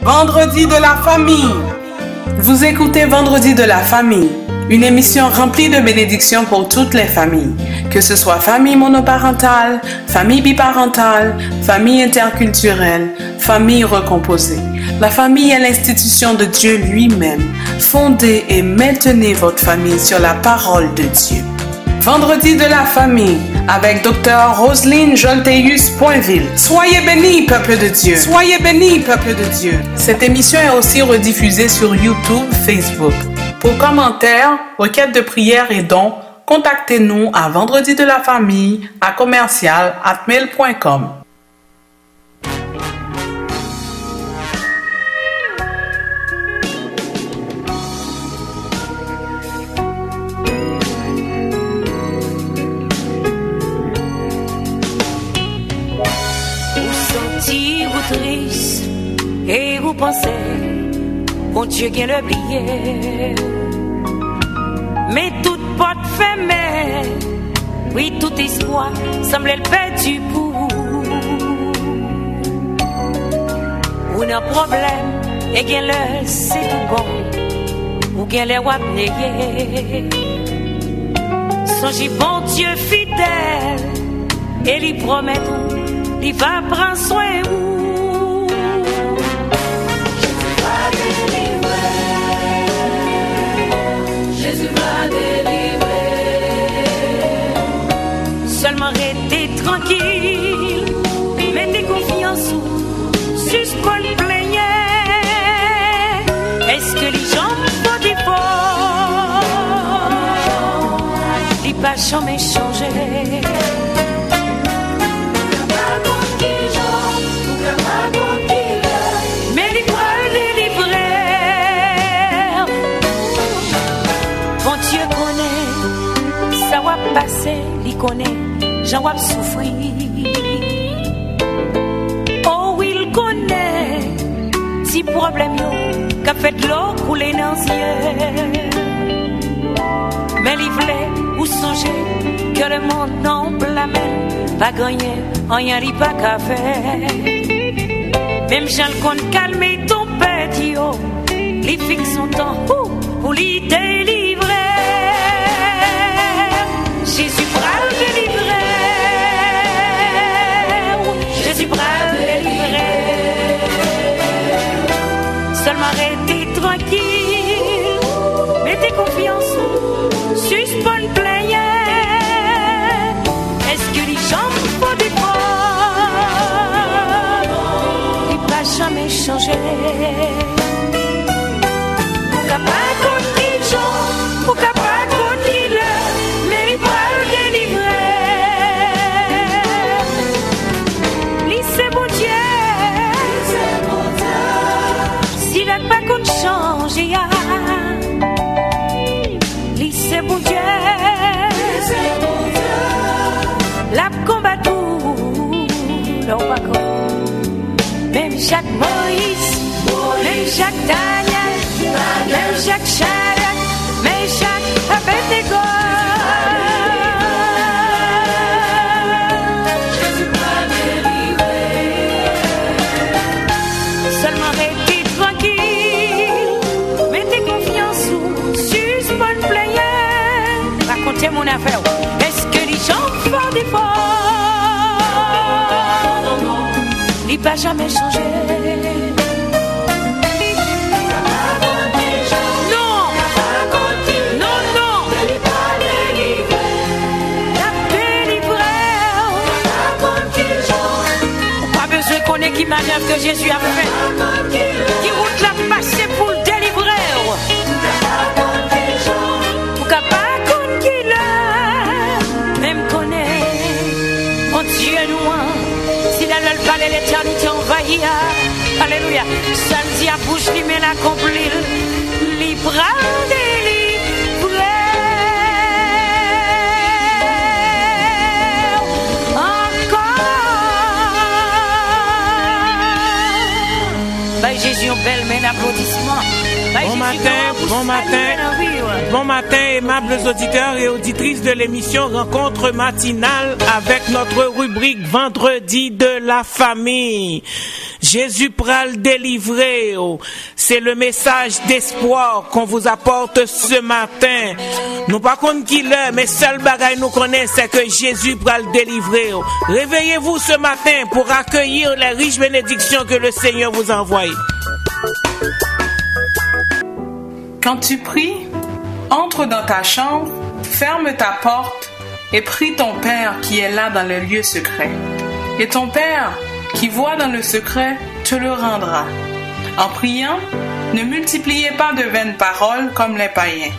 Vendredi de la famille. Vous écoutez Vendredi de la famille, une émission remplie de bénédictions pour toutes les familles, que ce soit famille monoparentale, famille biparentale, famille interculturelle, famille recomposée. La famille est l'institution de Dieu lui-même. Fondez et maintenez votre famille sur la parole de Dieu. Vendredi de la famille avec Dr. Roselyne Jolteus-Poinville. Soyez bénis, peuple de Dieu. Soyez bénis, peuple de Dieu. Cette émission est aussi rediffusée sur YouTube, Facebook. Pour commentaires, requêtes de prière et dons, contactez-nous à vendredi-de-la-famille@commercial@mail.com. Triste et vous pensez, bon Dieu qui le billet, mais toute porte fermée, oui tout espoir semble le perdu pour ou un problème et bien le c'est tout bon ou bien les wap négué, songez bon Dieu fidèle et lui promet tout, il va prendre soin vous. Jésus va délivrer. Seulement restez tranquille, mettez confiance ou suspend le plaignez. Est-ce que les gens font des fautes? Les pas jamais changé. Mais les poils délivrer. Bon Dieu connaît, ça va passer, il connaît, j'en vais souffrir. Oh, il connaît, si problème yo, qu'a fait de l'eau couler dans les yeux. Mais il voulait ou songer que le monde non blâmait, pas gagner, rien n'y pas qu'à faire. Même j'en compte calmer ton petit yo, il fixe son temps pour lui délivrer. Jésus pral délivrer, Jésus pral délivrer. Seulement restez tranquille, mettez confiance, suspend plaignez. Est-ce que les gens font des fautes? Il va jamais changer. Pour capable continuer, mais il va le délivrer. Lissez mon Dieu, s'il n'a pas qu'on change, lissez mon Dieu, la combat tout, l'on va même Jacques Moïse, même Jacques Daniel, même Jacques Charac, même Jacques Abednego. Jésus va délivrer. Seulement restez tranquille, mettez confiance ou suspend plaignez. Racontez mon affaire. Est-ce que les gens font des fautes? Il va jamais changer. Qui manœuvre que Jésus a fait, qui route l'a passé pour le délivrer. Pour capable qu'on qu'il même connaît, mon Dieu loin, s'il a le palais l'éternité envahie. Alléluia. Samedi à bouche, lui met l'accomplir, libre à délivrer. Jésus, belle main d'applaudissement. Bon matin, aimables auditeurs et auditrices de l'émission Rencontre matinale avec notre rubrique Vendredi de la famille. Jésus pral délivrer. C'est le message d'espoir qu'on vous apporte ce matin. Nous pas contre qui l'est, mais seul bagaille nous connaît, c'est que Jésus pral délivrer. Réveillez-vous ce matin pour accueillir les riches bénédictions que le Seigneur vous envoie. Quand tu pries, entre dans ta chambre, ferme ta porte et prie ton Père qui est là dans le lieu secret. Et ton Père qui voit dans le secret te le rendra. En priant, ne multipliez pas de vaines paroles comme les païens,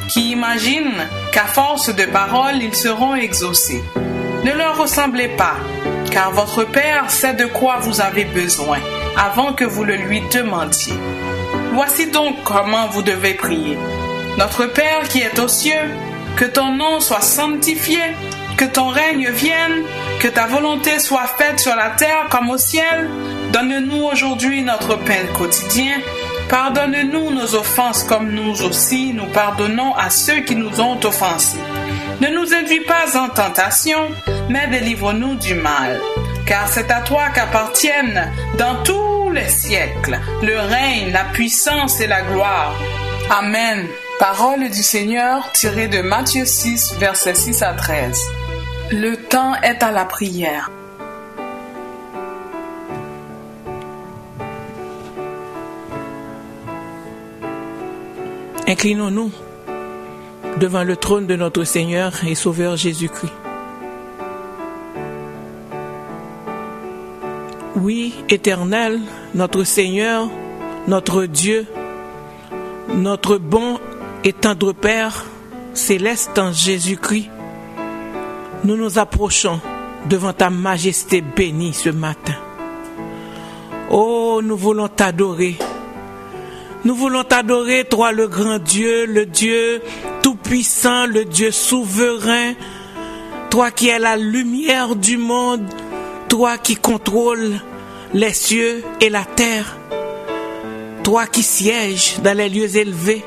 qui imaginent qu'à force de paroles ils seront exaucés. Ne leur ressemblez pas, car votre Père sait de quoi vous avez besoin avant que vous le lui demandiez. Voici donc comment vous devez prier. Notre Père qui est aux cieux, que ton nom soit sanctifié, que ton règne vienne, que ta volonté soit faite sur la terre comme au ciel. Donne-nous aujourd'hui notre pain quotidien. Pardonne-nous nos offenses comme nous aussi nous pardonnons à ceux qui nous ont offensés. Ne nous induis pas en tentation, mais délivre-nous du mal. Car c'est à toi qu'appartiennent dans tous les siècles le règne, la puissance et la gloire. Amen. Parole du Seigneur tirée de Matthieu 6, versets 6 à 13. Le temps est à la prière. Inclinons-nous devant le trône de notre Seigneur et Sauveur Jésus-Christ. Oui, Éternel, notre Seigneur, notre Dieu, notre bon et tendre Père céleste en Jésus-Christ, nous nous approchons devant ta majesté bénie ce matin. Oh, nous voulons t'adorer. Nous voulons t'adorer, toi le grand Dieu, le Dieu tout-puissant, le Dieu souverain, toi qui es la lumière du monde, toi qui contrôles les cieux et la terre, toi qui sièges dans les lieux élevés,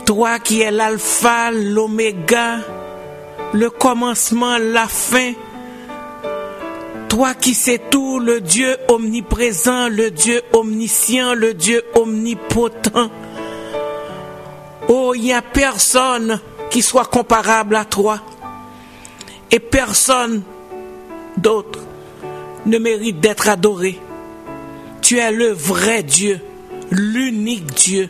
toi qui es l'alpha, l'oméga, le commencement, la fin, toi qui sais tout, le Dieu omniprésent, le Dieu omniscient, le Dieu omnipotent. Oh, il n'y a personne qui soit comparable à toi. Et personne d'autre ne mérite d'être adoré. Tu es le vrai Dieu, l'unique Dieu.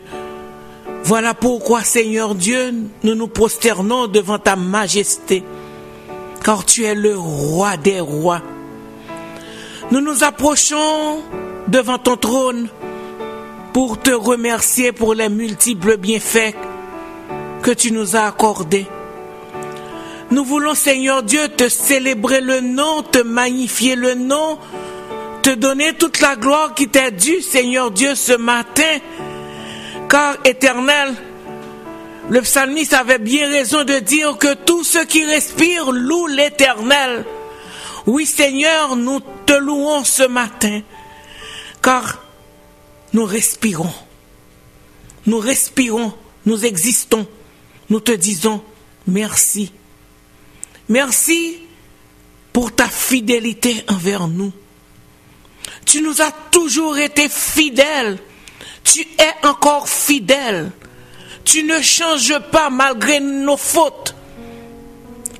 Voilà pourquoi, Seigneur Dieu, nous nous prosternons devant ta majesté, car tu es le roi des rois. Nous nous approchons devant ton trône pour te remercier pour les multiples bienfaits que tu nous as accordés. Nous voulons, Seigneur Dieu, te célébrer le nom, te magnifier le nom, te donner toute la gloire qui t'est due, Seigneur Dieu, ce matin. Car, Éternel, le psalmiste avait bien raison de dire que tous ceux qui respirent louent l'Éternel. Oui, Seigneur, nous te louons ce matin, car nous respirons, nous existons, nous te disons merci. Merci pour ta fidélité envers nous. Tu nous as toujours été fidèles. Tu es encore fidèle. Tu ne changes pas malgré nos fautes,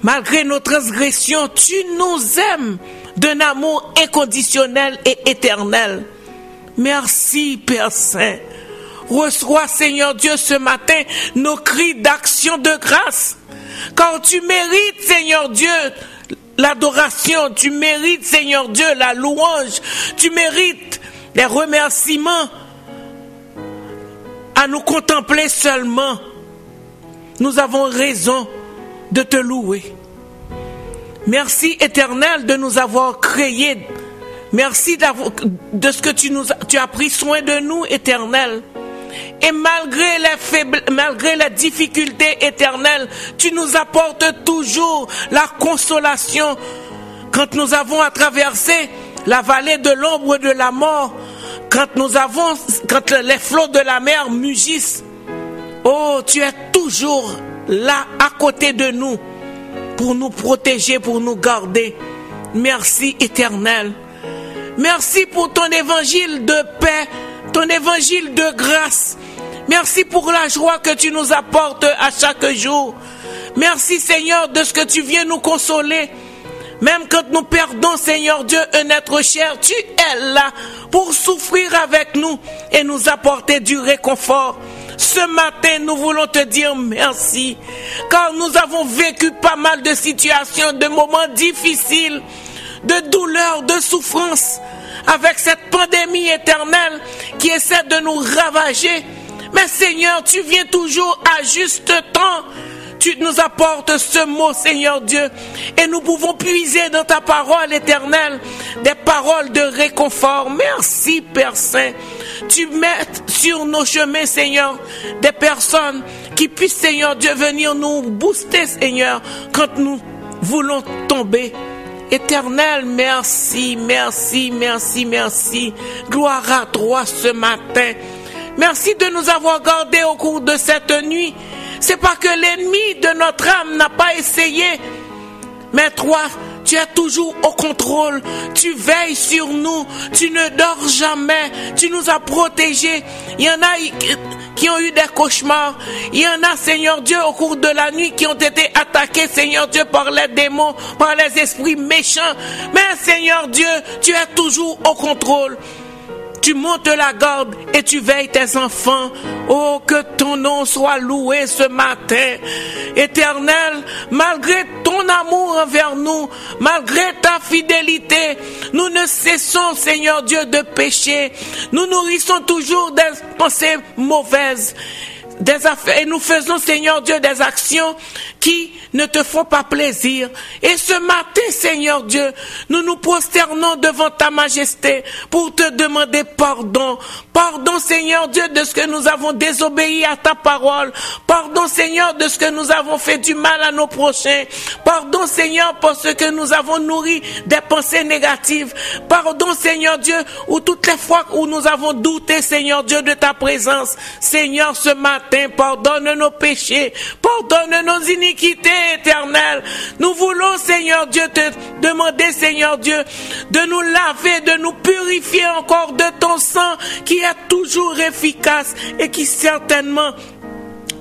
malgré nos transgressions. Tu nous aimes d'un amour inconditionnel et éternel. Merci, Père Saint. Reçois, Seigneur Dieu, ce matin nos cris d'action de grâce. Car tu mérites, Seigneur Dieu, l'adoration. Tu mérites, Seigneur Dieu, la louange. Tu mérites les remerciements. À nous contempler seulement, nous avons raison de te louer. Merci, Éternel, de nous avoir créés. Merci de ce que tu as pris soin de nous, Éternel. Et malgré les difficultés éternelles, tu nous apportes toujours la consolation. Quand nous avons à traverser la vallée de l'ombre de la mort, quand les flots de la mer mugissent, oh, tu es toujours là à côté de nous pour nous protéger, pour nous garder. Merci, Éternel. Merci pour ton évangile de paix, ton évangile de grâce. Merci pour la joie que tu nous apportes à chaque jour. Merci Seigneur de ce que tu viens nous consoler. Même quand nous perdons, Seigneur Dieu, un être cher, tu es là pour souffrir avec nous et nous apporter du réconfort. Ce matin, nous voulons te dire merci, car nous avons vécu pas mal de situations, de moments difficiles, de douleurs, de souffrances, avec cette pandémie éternelle qui essaie de nous ravager. Mais Seigneur, tu viens toujours à juste temps. Tu nous apportes ce mot, Seigneur Dieu, et nous pouvons puiser dans ta parole éternelle des paroles de réconfort. Merci, Père Saint. Tu mets sur nos chemins, Seigneur, des personnes qui puissent, Seigneur Dieu, venir nous booster, Seigneur, quand nous voulons tomber. Éternel, merci, merci, merci, merci. Gloire à toi ce matin. Merci de nous avoir gardés au cours de cette nuit. C'est pas que l'ennemi de notre âme n'a pas essayé, mais toi, tu es toujours au contrôle. Tu veilles sur nous. Tu ne dors jamais. Tu nous as protégés. Il y en a qui ont eu des cauchemars. Il y en a, Seigneur Dieu, au cours de la nuit, qui ont été attaqués, Seigneur Dieu, par les démons, par les esprits méchants. Mais, Seigneur Dieu, tu es toujours au contrôle. Tu montes la garde et tu veilles tes enfants. Oh, que ton nom soit loué ce matin. Éternel, malgré ton amour envers nous, malgré ta fidélité, nous ne cessons, Seigneur Dieu, de pécher. Nous nourrissons toujours des pensées mauvaises. Et nous faisons, Seigneur Dieu, des actions qui ne te font pas plaisir. Et ce matin, Seigneur Dieu, nous nous prosternons devant ta majesté pour te demander pardon. Pardon, Seigneur Dieu, de ce que nous avons désobéi à ta parole. Pardon, Seigneur, de ce que nous avons fait du mal à nos prochains. Pardon, Seigneur, pour ce que nous avons nourri des pensées négatives. Pardon, Seigneur Dieu, ou toutes les fois où nous avons douté, Seigneur Dieu, de ta présence. Seigneur, ce matin, pardonne nos péchés, pardonne nos iniquités éternelles. Nous voulons, Seigneur Dieu, te demander, Seigneur Dieu, de nous laver, de nous purifier encore de ton sang qui est toujours efficace et qui certainement,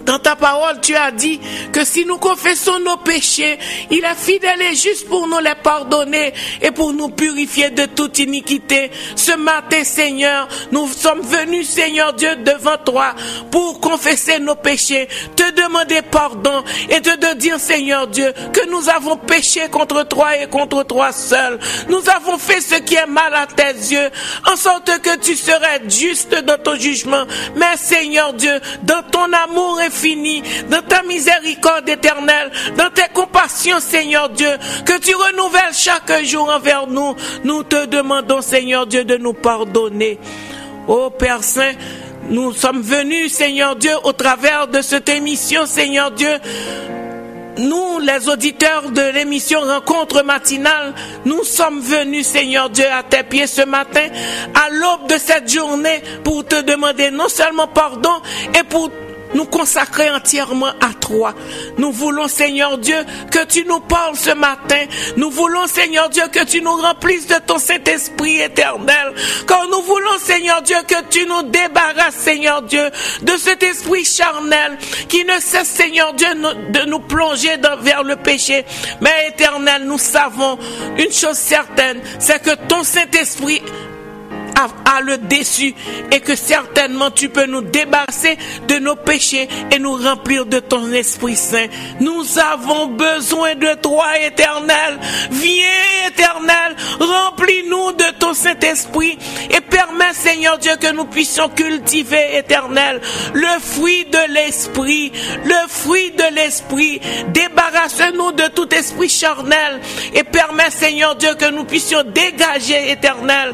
dans ta parole, tu as dit que si nous confessons nos péchés, il est fidèle et juste pour nous les pardonner et pour nous purifier de toute iniquité. Ce matin, Seigneur, nous sommes venus, Seigneur Dieu, devant toi pour confesser nos péchés, te demander pardon et te dire, Seigneur Dieu, que nous avons péché contre toi et contre toi seul. Nous avons fait ce qui est mal à tes yeux, en sorte que tu serais juste dans ton jugement. Mais, Seigneur Dieu, dans ton amour infini, dans ta miséricorde éternelle, dans tes compassions, Seigneur Dieu, que tu renouvelles chaque jour envers nous. Nous te demandons, Seigneur Dieu, de nous pardonner. Ô Père Saint, nous sommes venus, Seigneur Dieu, au travers de cette émission, Seigneur Dieu. Nous, les auditeurs de l'émission Rencontre matinale, nous sommes venus, Seigneur Dieu, à tes pieds ce matin, à l'aube de cette journée, pour te demander non seulement pardon, et pour nous consacrer entièrement à toi. Nous voulons, Seigneur Dieu, que tu nous parles ce matin. Nous voulons, Seigneur Dieu, que tu nous remplisses de ton Saint-Esprit éternel. Car nous voulons, Seigneur Dieu, que tu nous débarrasses, Seigneur Dieu, de cet esprit charnel qui ne cesse, Seigneur Dieu, de nous plonger vers le péché. Mais éternel, nous savons une chose certaine, c'est que ton Saint-Esprit a le dessus et que certainement tu peux nous débarrasser de nos péchés et nous remplir de ton Esprit Saint. Nous avons besoin de toi, éternel. Viens, éternel, remplis-nous de ton Saint-Esprit et permets, Seigneur Dieu, que nous puissions cultiver, éternel, le fruit de l'Esprit, le fruit de l'Esprit. Débarrasse-nous de tout esprit charnel et permets, Seigneur Dieu, que nous puissions dégager, éternel,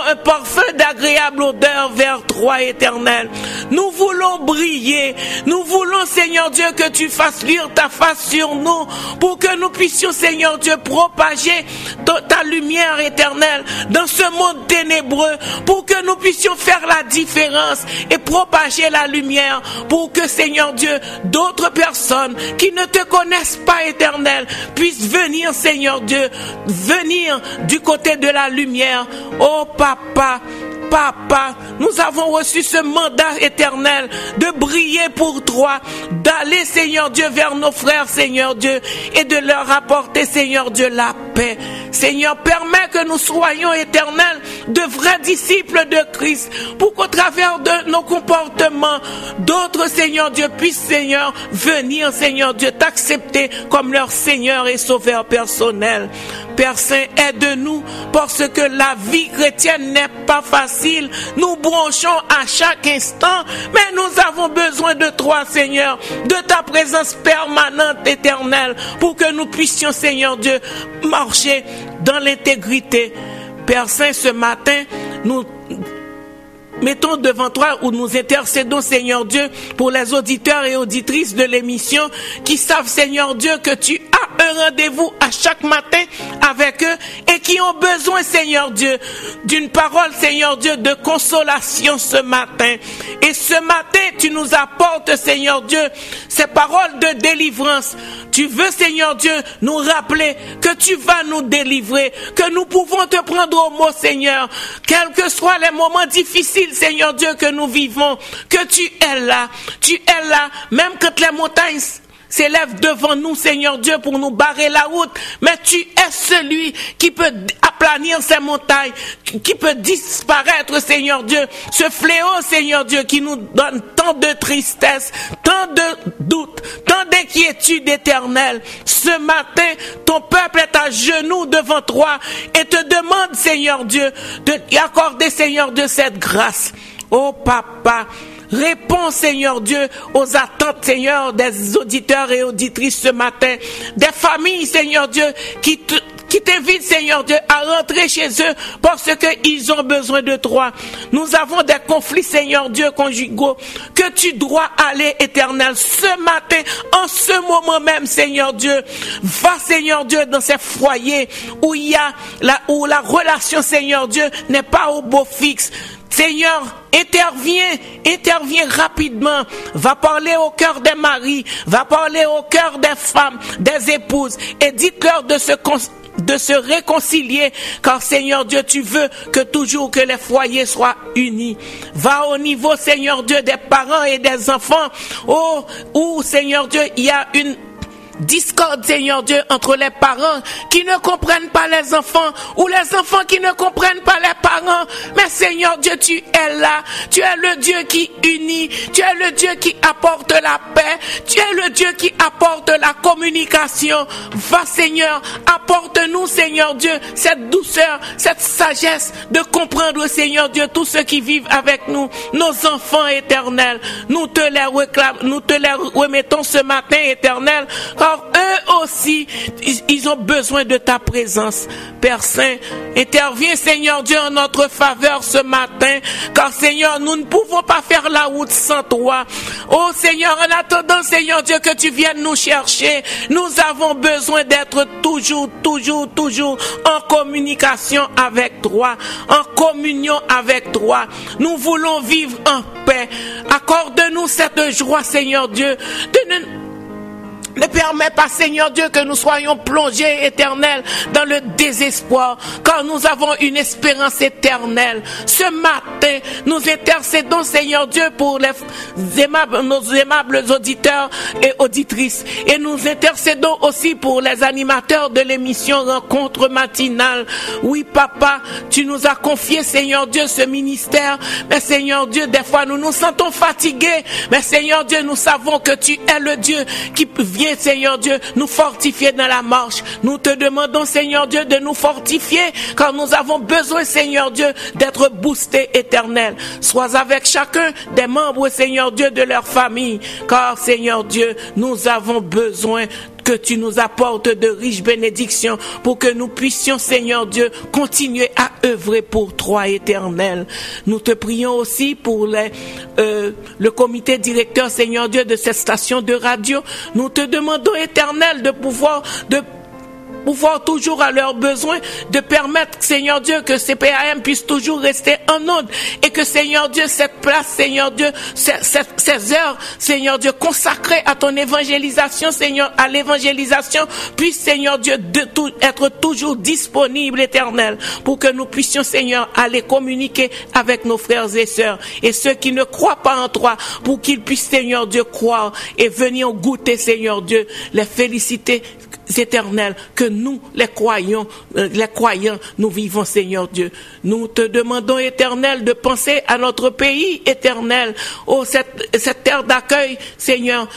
un parfum d'agréable odeur vers toi, éternel. Nous voulons briller. Nous voulons, Seigneur Dieu, que tu fasses luire ta face sur nous pour que nous puissions, Seigneur Dieu, propager ta lumière éternelle dans ce monde ténébreux, pour que nous puissions faire la différence et propager la lumière, pour que, Seigneur Dieu, d'autres personnes qui ne te connaissent pas, éternel, puissent venir, Seigneur Dieu, venir du côté de la lumière. Oh Papa, Papa, nous avons reçu ce mandat éternel de briller pour toi, d'aller, Seigneur Dieu, vers nos frères, Seigneur Dieu, et de leur apporter, Seigneur Dieu, la paix. Seigneur, permets que nous soyons, éternels, de vrais disciples de Christ, pour qu'au travers de nos comportements, d'autres, Seigneur Dieu, puissent, Seigneur, venir, Seigneur Dieu, t'accepter comme leur Seigneur et Sauveur personnel. Père Saint, aide-nous, parce que la vie chrétienne n'est pas facile. Nous bronchons à chaque instant, mais nous avons besoin de toi, Seigneur, de ta présence permanente, éternelle, pour que nous puissions, Seigneur Dieu, marcher dans l'intégrité. Père Saint, ce matin, nous mettons devant toi, où nous intercédons, Seigneur Dieu, pour les auditeurs et auditrices de l'émission qui savent, Seigneur Dieu, que tu as un rendez-vous à chaque matin avec eux et qui ont besoin, Seigneur Dieu, d'une parole, Seigneur Dieu, de consolation ce matin. Et ce matin, tu nous apportes, Seigneur Dieu, ces paroles de délivrance. Tu veux, Seigneur Dieu, nous rappeler que tu vas nous délivrer, que nous pouvons te prendre au mot, Seigneur, quels que soient les moments difficiles, Seigneur Dieu, que nous vivons, que tu es là, même quand les montagnes s'élève devant nous, Seigneur Dieu, pour nous barrer la route, mais tu es celui qui peut aplanir ces montagnes, qui peut disparaître, Seigneur Dieu, ce fléau, Seigneur Dieu, qui nous donne tant de tristesse, tant de doutes, tant d'inquiétudes éternelles. Ce matin, ton peuple est à genoux devant toi et te demande, Seigneur Dieu, de accorder, Seigneur Dieu, cette grâce. Oh Papa, réponds, Seigneur Dieu, aux attentes, Seigneur, des auditeurs et auditrices ce matin, des familles, Seigneur Dieu, qui t'invitent, Seigneur Dieu, à rentrer chez eux parce qu'ils ont besoin de toi. Nous avons des conflits, Seigneur Dieu, conjugaux, que tu dois aller, éternel, ce matin, en ce moment même, Seigneur Dieu. Va, Seigneur Dieu, dans ces foyers où où la relation, Seigneur Dieu, n'est pas au beau fixe. Seigneur, interviens rapidement. Va parler au cœur des maris, va parler au cœur des femmes, des épouses, et dites-leur de se réconcilier, car Seigneur Dieu, tu veux que toujours que les foyers soient unis. Va au niveau, Seigneur Dieu, des parents et des enfants, où Seigneur Dieu, il y a une discorde, Seigneur Dieu, entre les parents qui ne comprennent pas les enfants, ou les enfants qui ne comprennent pas les parents. Mais Seigneur Dieu, tu es là, tu es le Dieu qui unit, tu es le Dieu qui apporte la paix, tu es le Dieu qui apporte la communication. Va, Seigneur, apporte-nous, Seigneur Dieu, cette douceur, cette sagesse de comprendre, Seigneur Dieu, tous ceux qui vivent avec nous, nos enfants éternels. Nous te les réclamons, nous te les remettons ce matin, éternel, car eux aussi, ils ont besoin de ta présence. Père Saint, interviens, Seigneur Dieu, en notre faveur ce matin, car Seigneur, nous ne pouvons pas faire la route sans toi. Oh Seigneur, en attendant, Seigneur Dieu, que tu viennes nous chercher, nous avons besoin d'être toujours en communication avec toi, en communion avec toi. Nous voulons vivre en paix. Accorde-nous cette joie, Seigneur Dieu, ne permets pas, Seigneur Dieu, que nous soyons plongés, éternels, dans le désespoir, car nous avons une espérance éternelle. Ce matin, nous intercédons, Seigneur Dieu, pour nos aimables auditeurs et auditrices. Et nous intercédons aussi pour les animateurs de l'émission Rencontre matinale. Oui, Papa, tu nous as confié, Seigneur Dieu, ce ministère. Mais Seigneur Dieu, des fois, nous nous sentons fatigués. Mais Seigneur Dieu, nous savons que tu es le Dieu qui vient, Seigneur Dieu, nous fortifier dans la marche. Nous te demandons, Seigneur Dieu, de nous fortifier, car nous avons besoin, Seigneur Dieu, d'être boostés éternels. Sois avec chacun des membres, Seigneur Dieu, de leur famille, car, Seigneur Dieu, nous avons besoin que tu nous apportes de riches bénédictions pour que nous puissions, Seigneur Dieu, continuer à œuvrer pour toi, Éternel. Nous te prions aussi pour le comité directeur, Seigneur Dieu, de cette station de radio. Nous te demandons, Éternel, de pouvoir toujours à leurs besoins, de permettre, Seigneur Dieu, que CPAM puisse toujours rester en onde et que, Seigneur Dieu, cette place, Seigneur Dieu, ces heures, Seigneur Dieu, consacrées à ton évangélisation, Seigneur, à l'évangélisation, puisse, Seigneur Dieu, être toujours disponible, Éternel, pour que nous puissions, Seigneur, aller communiquer avec nos frères et sœurs et ceux qui ne croient pas en toi, pour qu'ils puissent, Seigneur Dieu, croire et venir goûter, Seigneur Dieu, les félicités éternel, que nous, les croyants, nous vivons, Seigneur Dieu. Nous te demandons, Éternel, de penser à notre pays, Éternel, cette terre d'accueil, Seigneur,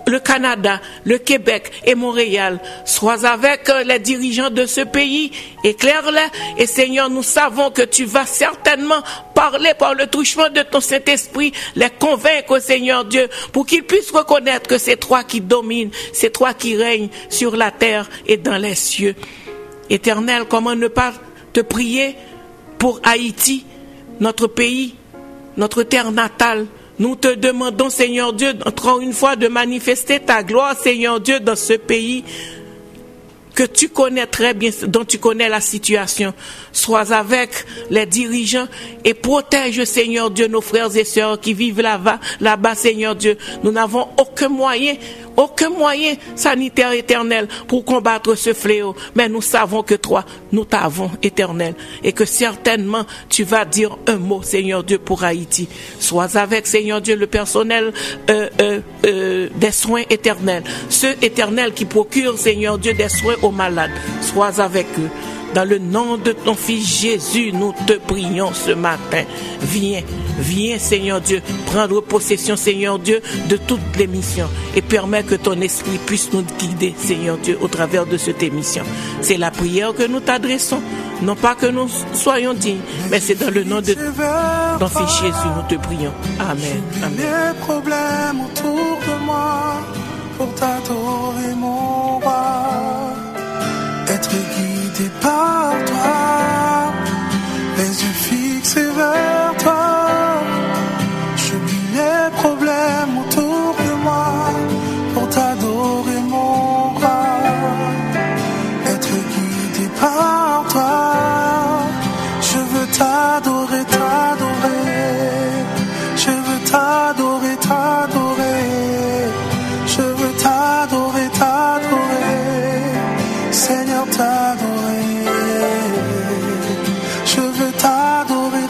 le Canada, le Québec et Montréal. Sois avec les dirigeants de ce pays, éclaire-les, et Seigneur, nous savons que tu vas certainement parler par le truchement de ton Saint-Esprit, les convaincre, Seigneur Dieu, pour qu'ils puissent reconnaître que c'est toi qui domines, c'est toi qui règnes sur la terre et dans les cieux. Éternel, comment ne pas te prier pour Haïti, notre pays, notre terre natale. Nous te demandons, Seigneur Dieu, encore une fois, de manifester ta gloire, Seigneur Dieu, dans ce pays que tu connais très bien, dont tu connais la situation. Sois avec les dirigeants et protège, Seigneur Dieu, nos frères et sœurs qui vivent là-bas, Seigneur Dieu. Nous n'avons aucun moyen sanitaire, Éternel, pour combattre ce fléau. Mais nous savons que toi, nous t'avons, Éternel, et que certainement tu vas dire un mot, Seigneur Dieu, pour Haïti. Sois avec, Seigneur Dieu, le personnel des soins éternels, ceux éternels qui procurent, Seigneur Dieu, des soins aux malades. Sois avec eux. Dans le nom de ton Fils Jésus, nous te prions ce matin. Viens, Seigneur Dieu, prendre possession, Seigneur Dieu, de toutes les missions et permets que ton esprit puisse nous guider, Seigneur Dieu, au travers de cette émission. C'est la prière que nous t'adressons. Non pas que nous soyons dignes, mais c'est dans le nom de ton Fils Jésus, nous te prions. Amen. Amen. Les problèmes autour de moi pour t'adorer, mon roi. Être guidé par toi, les yeux fixés vers toi. J'oublie les problèmes autour de moi pour t'adorer, mon roi. Être guidé par toi, je veux t'adorer, je veux t'adorer, je veux t'adorer, Seigneur, t'adorer. Je veux t'adorer,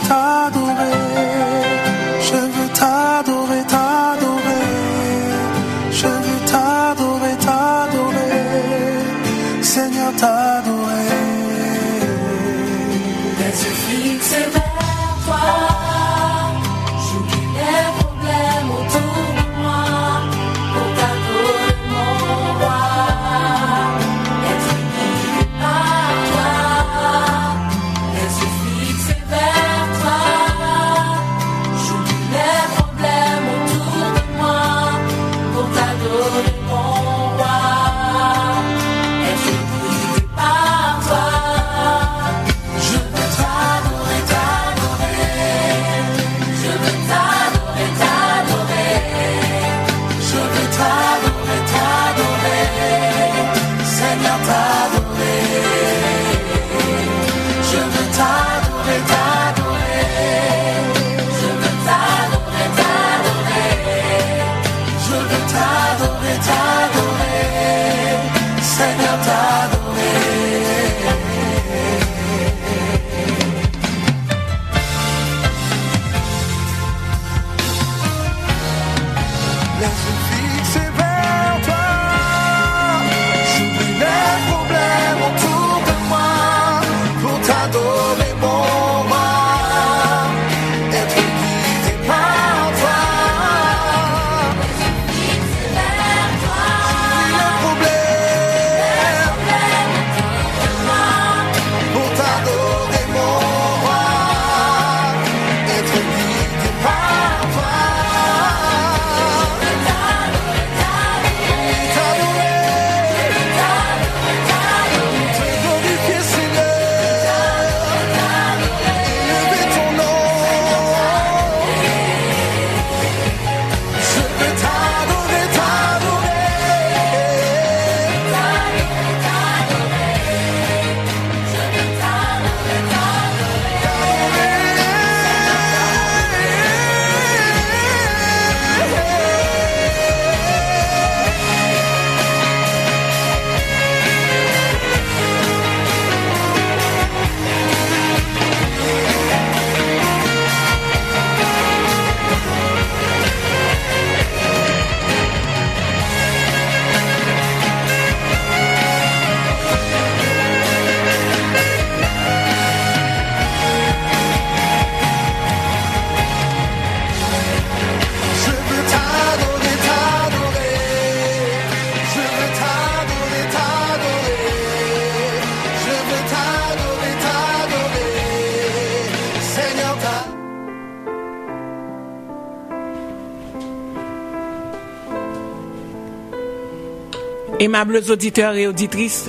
Aimables auditeurs et auditrices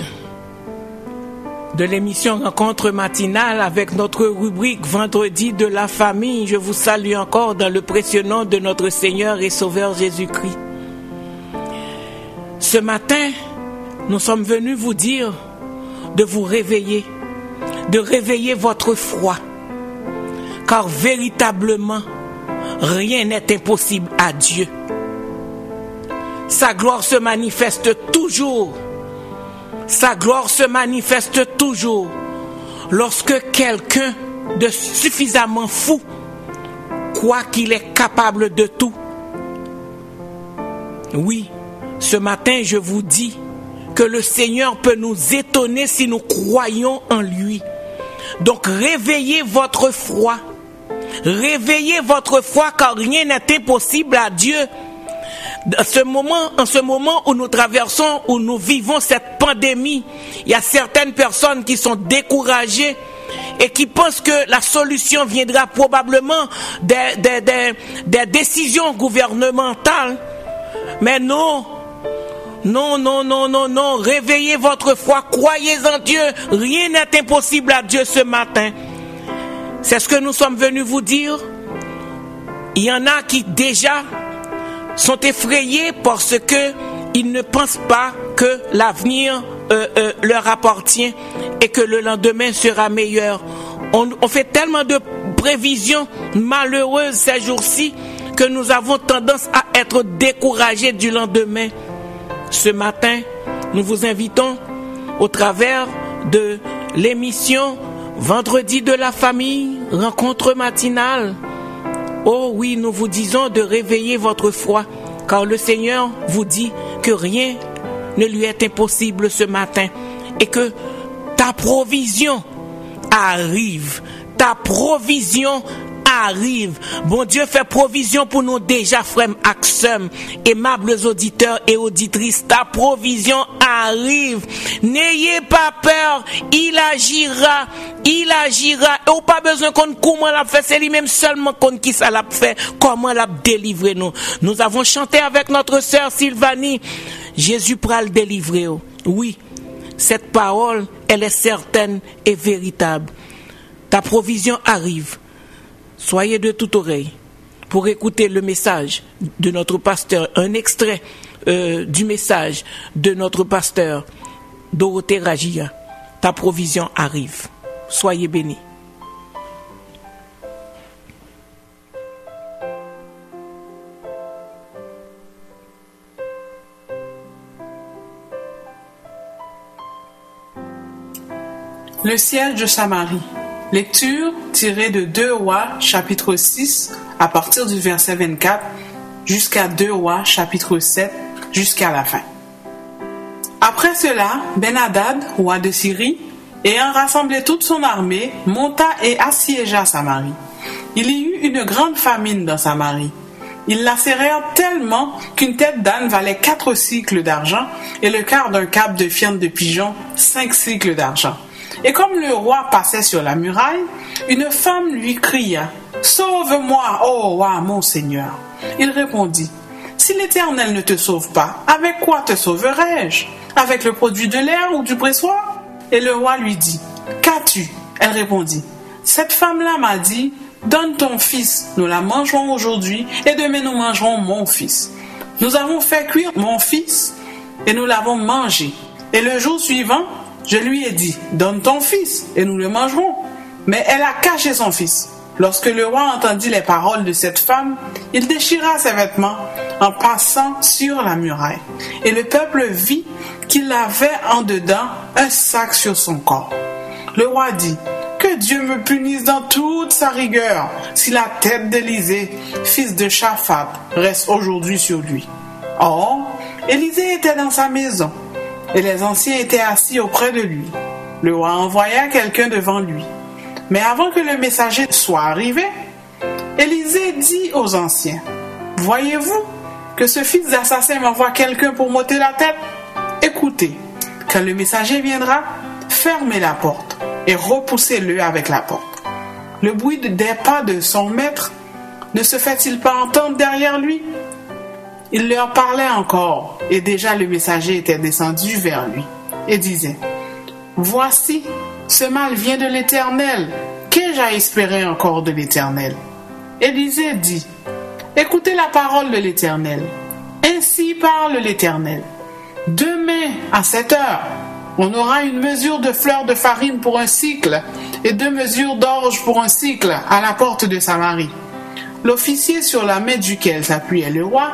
de l'émission Rencontre matinale avec notre rubrique Vendredi de la famille, je vous salue encore dans le précieux nom de notre Seigneur et Sauveur Jésus-Christ. Ce matin, nous sommes venus vous dire de vous réveiller, de réveiller votre foi, car véritablement, rien n'est impossible à Dieu. Sa gloire se manifeste toujours. Sa gloire se manifeste toujours lorsque quelqu'un de suffisamment fou croit qu'il est capable de tout. Oui, ce matin, je vous dis que le Seigneur peut nous étonner si nous croyons en lui. Donc, réveillez votre foi. Réveillez votre foi, car rien n'est impossible à Dieu. En ce moment où nous traversons, où nous vivons cette pandémie, il y a certaines personnes qui sont découragées et qui pensent que la solution viendra probablement des décisions gouvernementales. Mais non, réveillez votre foi, croyez en Dieu, rien n'est impossible à Dieu ce matin. C'est ce que nous sommes venus vous dire. Il y en a qui déjà sont effrayés parce que ils ne pensent pas que l'avenir leur appartient et que le lendemain sera meilleur. On fait tellement de prévisions malheureuses ces jours-ci que nous avons tendance à être découragés du lendemain. Ce matin, nous vous invitons au travers de l'émission Vendredi de la famille, rencontre matinale. Oh oui, nous vous disons de réveiller votre foi, car le Seigneur vous dit que rien ne lui est impossible ce matin et que ta provision arrive. Ta provision arrive. Bon Dieu fait provision pour nous déjà, frères Axem, aimables auditeurs et auditrices. Ta provision arrive. N'ayez pas peur, il agira. Il agira. Et on pas besoin qu'on comment l'a fait, c'est lui-même seulement qu'on qui ça l'a fait, comment l'a délivré nous. Nous avons chanté avec notre sœur Sylvanie, Jésus pourra le délivrer. Oui, cette parole, elle est certaine et véritable. Ta provision arrive. Soyez de toute oreille pour écouter le message de notre pasteur, un extrait du message de notre pasteur Dorothée Ragia. Ta provision arrive. Soyez bénis. Le siège de Samarie. Lecture tirée de 2 Rois chapitre 6 à partir du verset 24 jusqu'à 2 Rois chapitre 7 jusqu'à la fin. Après cela, Ben-Hadad, roi de Syrie, ayant rassemblé toute son armée, monta et assiégea Samarie. Il y eut une grande famine dans Samarie. Ils lacérèrent tellement qu'une tête d'âne valait 4 cycles d'argent et le quart d'un cap de fiente de pigeon 5 cycles d'argent. Et comme le roi passait sur la muraille, une femme lui cria « Sauve-moi, ô roi, mon Seigneur !» Il répondit « Si l'Éternel ne te sauve pas, avec quoi te sauverai-je? Avec le produit de l'air ou du pressoir ?» Et le roi lui dit « Qu'as-tu » Elle répondit « Cette femme-là m'a dit « Donne ton fils, nous la mangerons aujourd'hui et demain nous mangerons mon fils. » Nous avons fait cuire mon fils et nous l'avons mangé. Et le jour suivant, je lui ai dit, donne ton fils et nous le mangerons. Mais elle a caché son fils. Lorsque le roi entendit les paroles de cette femme, il déchira ses vêtements en passant sur la muraille. Et le peuple vit qu'il avait en dedans un sac sur son corps. Le roi dit, que Dieu me punisse dans toute sa rigueur si la tête d'Élisée, fils de Shaphat, reste aujourd'hui sur lui. Or, Élisée était dans sa maison. Et les anciens étaient assis auprès de lui. Le roi envoya quelqu'un devant lui. Mais avant que le messager soit arrivé, Élisée dit aux anciens, « Voyez-vous que ce fils d'assassin m'envoie quelqu'un pour m'ôter la tête? Écoutez, quand le messager viendra, fermez la porte et repoussez-le avec la porte. Le bruit des pas de son maître ne se fait-il pas entendre derrière lui? » Il leur parlait encore, et déjà le messager était descendu vers lui, et disait, « Voici, ce mal vient de l'Éternel. Qu'ai-je à espérer encore de l'Éternel ?» Élisée dit, « Écoutez la parole de l'Éternel. Ainsi parle l'Éternel. Demain, à 7 heures, on aura une mesure de fleurs de farine pour un cycle et 2 mesures d'orge pour un cycle à la porte de Samarie. » L'officier sur la main duquel s'appuyait le roi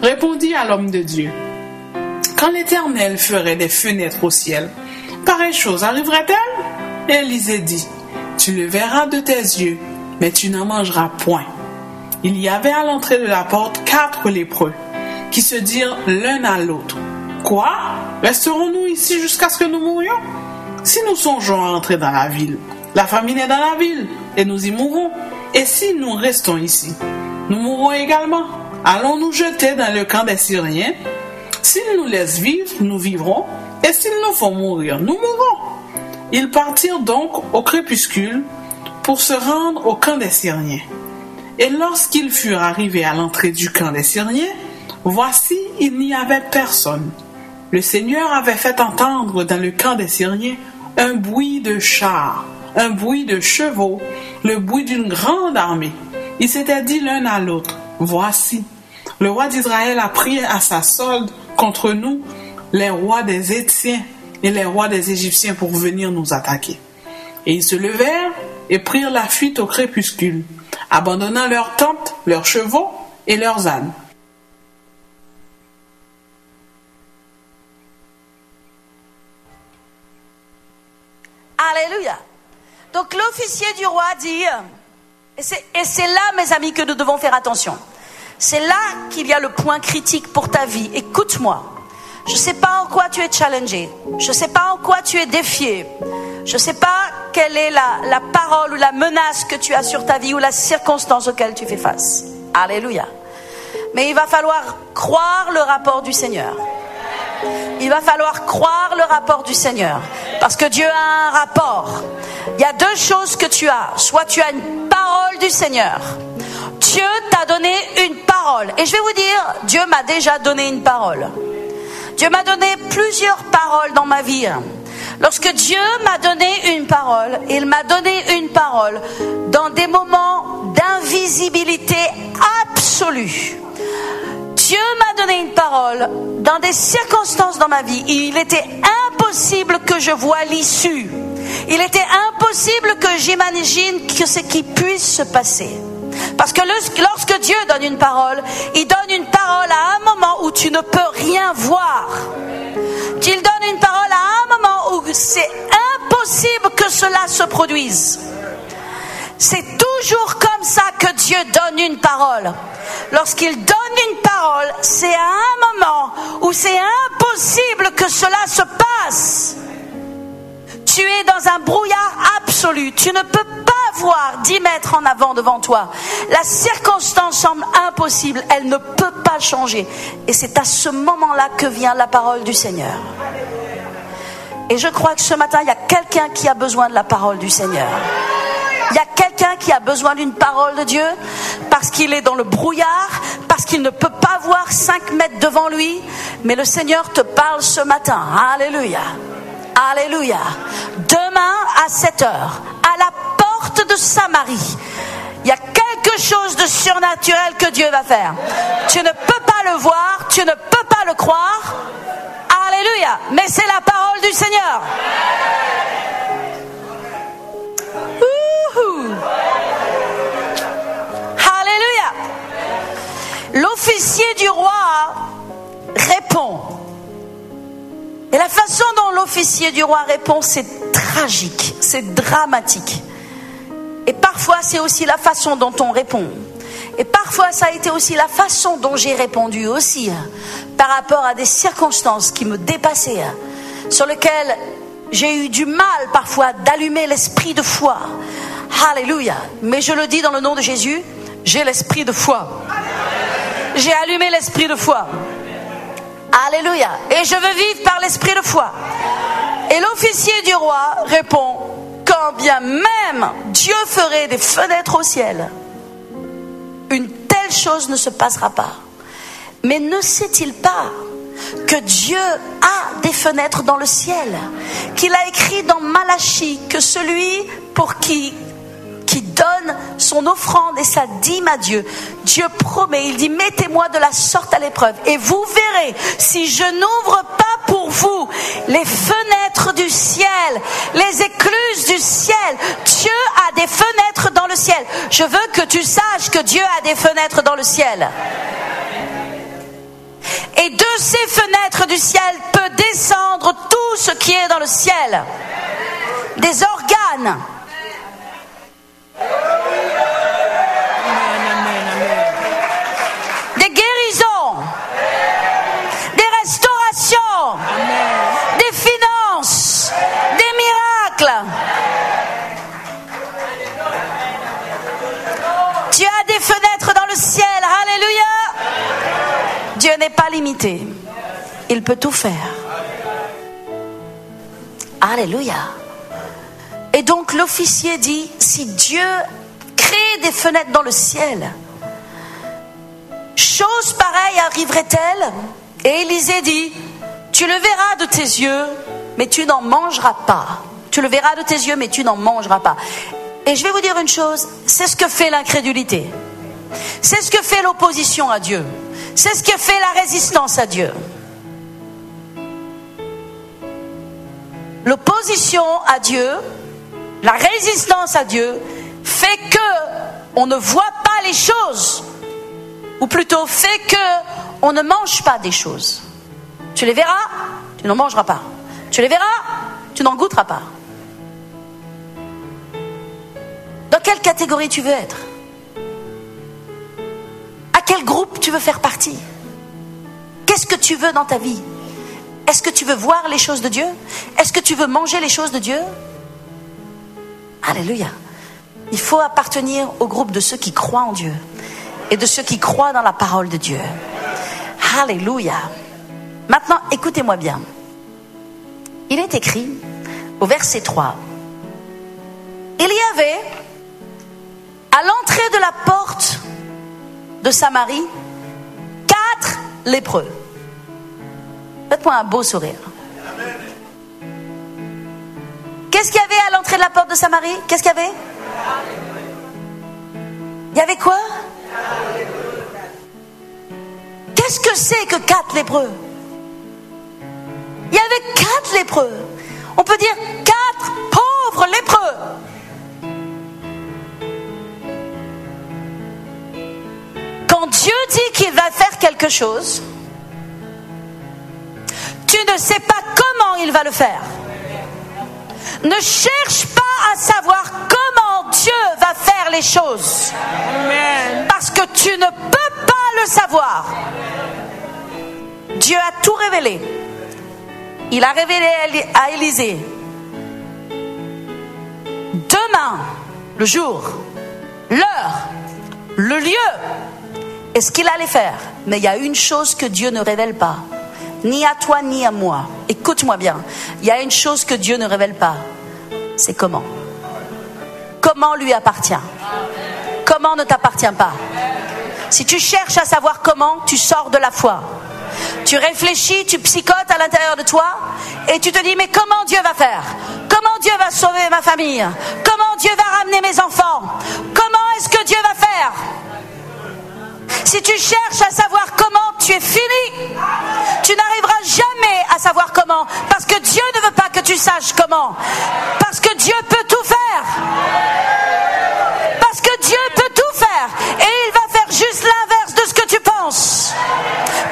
répondit à l'homme de Dieu, « Quand l'Éternel ferait des fenêtres au ciel, pareille chose arriverait-elle » Et Élisée dit, « Tu le verras de tes yeux, mais tu n'en mangeras point. » Il y avait à l'entrée de la porte 4 lépreux, qui se dirent l'un à l'autre, « Quoi? Resterons-nous ici jusqu'à ce que nous mourions? Si nous songeons à entrer dans la ville, la famine est dans la ville, et nous y mourrons. Et si nous restons ici, nous mourrons également. Allons nous jeter dans le camp des Syriens. S'ils nous laissent vivre, nous vivrons, et s'ils nous font mourir, nous mourrons. » Ils partirent donc au crépuscule pour se rendre au camp des Syriens. Et lorsqu'ils furent arrivés à l'entrée du camp des Syriens, voici, il n'y avait personne. Le Seigneur avait fait entendre dans le camp des Syriens un bruit de chars, un bruit de chevaux, le bruit d'une grande armée. Ils s'étaient dit l'un à l'autre, « Voici, le roi d'Israël a pris à sa solde contre nous les rois des Hétiens et les rois des Égyptiens pour venir nous attaquer. » Et ils se levèrent et prirent la fuite au crépuscule, abandonnant leurs tentes, leurs chevaux et leurs ânes. Alléluia. Donc l'officier du roi dit, et c'est là, mes amis, que nous devons faire attention. C'est là qu'il y a le point critique pour ta vie. Écoute-moi. Je ne sais pas en quoi tu es challengé. Je ne sais pas en quoi tu es défié. Je ne sais pas quelle est la parole ou la menace que tu as sur ta vie ou la circonstance auquel tu fais face. Alléluia. Mais il va falloir croire le rapport du Seigneur. Il va falloir croire le rapport du Seigneur. Parce que Dieu a un rapport. Il y a 2 choses que tu as. Soit tu as une parole du Seigneur. Dieu t'a donné une parole. Et je vais vous dire, Dieu m'a déjà donné une parole. Dieu m'a donné plusieurs paroles dans ma vie. Lorsque Dieu m'a donné une parole, il m'a donné une parole dans des moments d'invisibilité absolue. Dieu m'a donné une parole dans des circonstances dans ma vie. Il était impossible que je voie l'issue. Il était impossible que j'imagine que ce qui puisse se passer. Parce que lorsque Dieu donne une parole, il donne une parole à un moment où tu ne peux rien voir. Il donne une parole à un moment où c'est impossible que cela se produise. C'est toujours comme ça que Dieu donne une parole. Lorsqu'il donne une parole, c'est à un moment où c'est impossible que cela se passe. Tu es dans un brouillard absolu. Tu ne peux pas voir 10 mètres en avant devant toi. La circonstance semble impossible. Elle ne peut pas changer. Et c'est à ce moment-là que vient la parole du Seigneur. Et je crois que ce matin, il y a quelqu'un qui a besoin de la parole du Seigneur. Il y a quelqu'un qui a besoin d'une parole de Dieu parce qu'il est dans le brouillard, parce qu'il ne peut pas voir 5 mètres devant lui. Mais le Seigneur te parle ce matin. Alléluia. Alléluia. Demain à 7 heures, à la porte de Samarie, il y a quelque chose de surnaturel que Dieu va faire. Tu ne peux pas le voir, tu ne peux pas le croire. Alléluia. Mais c'est la parole du Seigneur. Alléluia. L'officier du roi répond. Et la façon dont l'officier du roi répond, c'est tragique, c'est dramatique. Et parfois, c'est aussi la façon dont on répond. Et parfois, ça a été aussi la façon dont j'ai répondu aussi, par rapport à des circonstances qui me dépassaient, sur lesquelles j'ai eu du mal parfois d'allumer l'esprit de foi. Alléluia. Mais je le dis dans le nom de Jésus, j'ai l'esprit de foi. J'ai allumé l'esprit de foi. Alléluia. Et je veux vivre par l'esprit de foi. Et l'officier du roi répond, quand bien même Dieu ferait des fenêtres au ciel, une telle chose ne se passera pas. Mais ne sait-il pas que Dieu a des fenêtres dans le ciel, qu'il a écrit dans Malachie que celui pour qui donne son offrande et sa dîme à Dieu, Dieu promet, il dit: mettez-moi de la sorte à l'épreuve et vous verrez si je n'ouvre pas pour vous les fenêtres du ciel, les écluses du ciel. Dieu a des fenêtres dans le ciel. Je veux que tu saches que Dieu a des fenêtres dans le ciel. Et de ces fenêtres du ciel peut descendre tout ce qui est dans le ciel. Des organes. Des guérisons. Des restaurations. Des finances. Des miracles. Dieu a des fenêtres dans le ciel. Alléluia. Dieu n'est pas limité. Il peut tout faire. Alléluia. Et donc l'officier dit: si Dieu crée des fenêtres dans le ciel, chose pareille arriverait-elle? Et Élisée dit: tu le verras de tes yeux, mais tu n'en mangeras pas. Tu le verras de tes yeux, mais tu n'en mangeras pas. Et je vais vous dire une chose, c'est ce que fait l'incrédulité. C'est ce que fait l'opposition à Dieu. C'est ce que fait la résistance à Dieu. L'opposition à Dieu, la résistance à Dieu fait que on ne voit pas les choses, ou plutôt fait que on ne mange pas des choses. Tu les verras, tu n'en mangeras pas. Tu les verras, tu n'en goûteras pas. Dans quelle catégorie tu veux être? À quel groupe tu veux faire partie? Qu'est-ce que tu veux dans ta vie? Est-ce que tu veux voir les choses de Dieu? Est-ce que tu veux manger les choses de Dieu? Alléluia. Il faut appartenir au groupe de ceux qui croient en Dieu et de ceux qui croient dans la parole de Dieu. Alléluia. Maintenant, écoutez-moi bien. Il est écrit au verset 3: il y avait à l'entrée de la porte de Samarie 4 lépreux. Faites-moi un beau sourire. Qu'est-ce qu'il y avait à l'entrée de la porte de Samarie? Qu'est-ce qu'il y avait? Il y avait quoi? Qu'est-ce que c'est que 4 lépreux? Il y avait 4 lépreux. On peut dire 4 pauvres lépreux. Quand Dieu dit qu'il va faire quelque chose, tu ne sais pas comment il va le faire. Ne cherche pas à savoir comment Dieu va faire les choses. Parce que tu ne peux pas le savoir. Dieu a tout révélé. Il a révélé à Élisée demain, le jour, l'heure, le lieu et ce qu'il allait faire. Mais il y a une chose que Dieu ne révèle pas. Ni à toi, ni à moi. Écoute-moi bien. Il y a une chose que Dieu ne révèle pas. C'est comment. Comment lui appartient. Comment ne t'appartient pas. Si tu cherches à savoir comment, tu sors de la foi. Tu réfléchis, tu psychotes à l'intérieur de toi et tu te dis: mais comment Dieu va faire? Comment Dieu va sauver ma famille? Comment Dieu va ramener mes enfants? Comment est-ce que Dieu va faire? Si tu cherches à savoir comment, tu es fini. Tu n'arriveras jamais à savoir comment. Parce que Dieu ne veut pas que tu saches comment. Parce que Dieu peut tout faire. Parce que Dieu peut tout faire. Et il va faire juste l'inverse de ce que tu penses.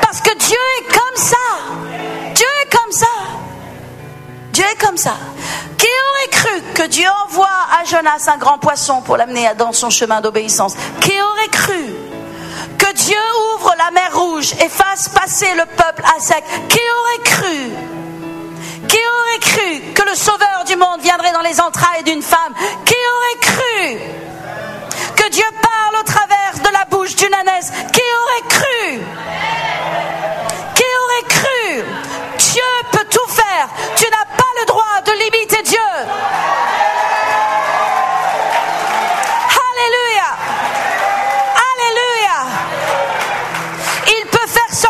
Parce que Dieu est comme ça. Dieu est comme ça. Dieu est comme ça. Qui aurait cru que Dieu envoie à Jonas un grand poisson pour l'amener dans son chemin d'obéissance? Qui aurait cru que Dieu ouvre la mer Rouge et fasse passer le peuple à sec? Qui aurait cru? Qui aurait cru que le sauveur du monde viendrait dans les entrailles d'une femme? Qui aurait cru que Dieu parle au travers de la bouche d'une ânesse? Qui aurait cru? Qui aurait cru? Dieu peut tout faire. Tu n'as pas le droit de limiter Dieu. Alléluia. Alléluia. Il peut faire ce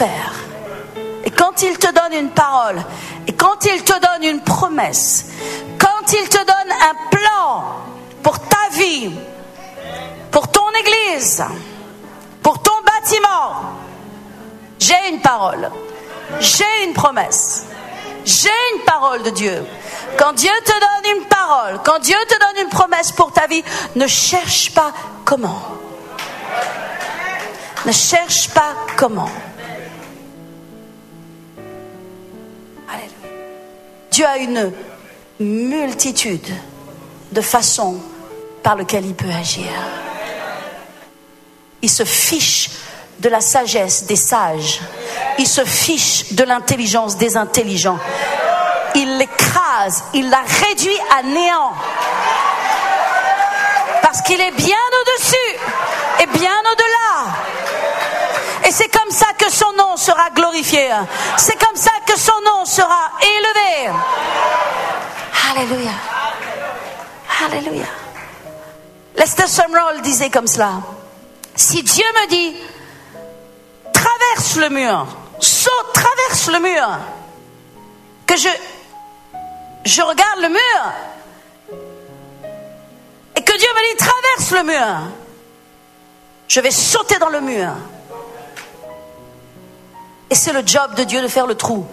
faire. Et quand il te donne une parole, et quand il te donne une promesse, quand il te donne un plan pour ta vie, pour ton église, pour ton bâtiment, j'ai une parole, j'ai une promesse, j'ai une parole de Dieu. Quand Dieu te donne une parole, quand Dieu te donne une promesse pour ta vie, ne cherche pas comment. Ne cherche pas comment. Alléluia. Dieu a une multitude de façons par lesquelles il peut agir. Il se fiche de la sagesse des sages. Il se fiche de l'intelligence des intelligents. Il l'écrase, il la réduit à néant. Parce qu'il est bien au-dessus et bien au-delà. Et c'est comme ça que son nom sera glorifié. C'est comme ça que son nom sera élevé. Alléluia. Alléluia. Lester Sumrall disait comme cela: si Dieu me dit traverse le mur, saute, traverse le mur, que je regarde le mur et que Dieu me dit traverse le mur, je vais sauter dans le mur. Et c'est le job de Dieu de faire le trou.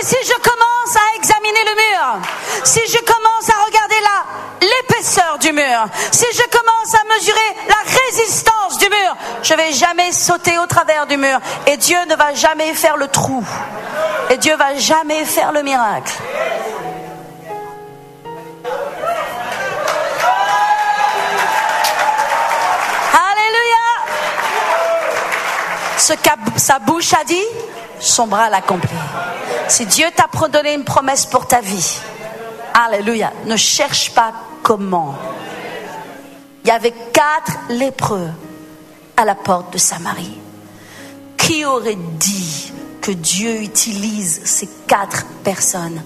Si je commence à examiner le mur, si je commence à regarder l'épaisseur du mur, si je commence à mesurer la résistance du mur, je ne vais jamais sauter au travers du mur. Et Dieu ne va jamais faire le trou. Et Dieu ne va jamais faire le miracle. Alléluia. Ce que sa bouche a dit, son bras l'accomplit. Si Dieu t'a donné une promesse pour ta vie, alléluia, ne cherche pas comment. Il y avait 4 lépreux à la porte de Samarie. Qui aurait dit que Dieu utilise ces 4 personnes,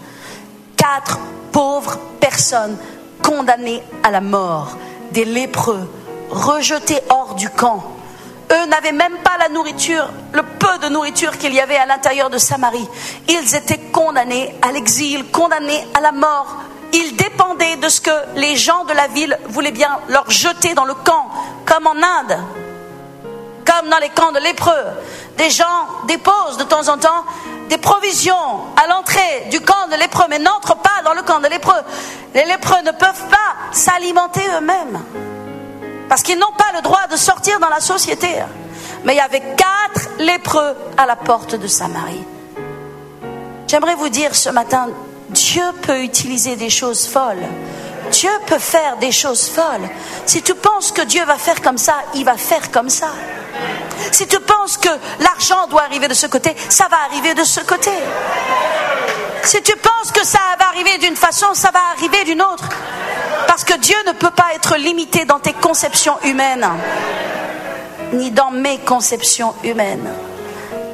4 pauvres personnes condamnées à la mort, des lépreux, rejetés hors du camp. Eux n'avaient même pas la nourriture, le peu de nourriture qu'il y avait à l'intérieur de Samarie. Ils étaient condamnés à l'exil, condamnés à la mort. Ils dépendaient de ce que les gens de la ville voulaient bien leur jeter dans le camp, comme en Inde, comme dans les camps de lépreux. Des gens déposent de temps en temps des provisions à l'entrée du camp de lépreux, mais n'entrent pas dans le camp de lépreux. Les lépreux ne peuvent pas s'alimenter eux-mêmes, parce qu'ils n'ont pas le droit de sortir dans la société. Mais il y avait 4 lépreux à la porte de Samarie. J'aimerais vous dire ce matin, Dieu peut utiliser des choses folles. Dieu peut faire des choses folles. Si tu penses que Dieu va faire comme ça, il va faire comme ça. Si tu penses que l'argent doit arriver de ce côté, ça va arriver de ce côté. Si tu penses que ça va arriver d'une façon, ça va arriver d'une autre. Parce que Dieu ne peut pas être limité dans tes conceptions humaines, ni dans mes conceptions humaines.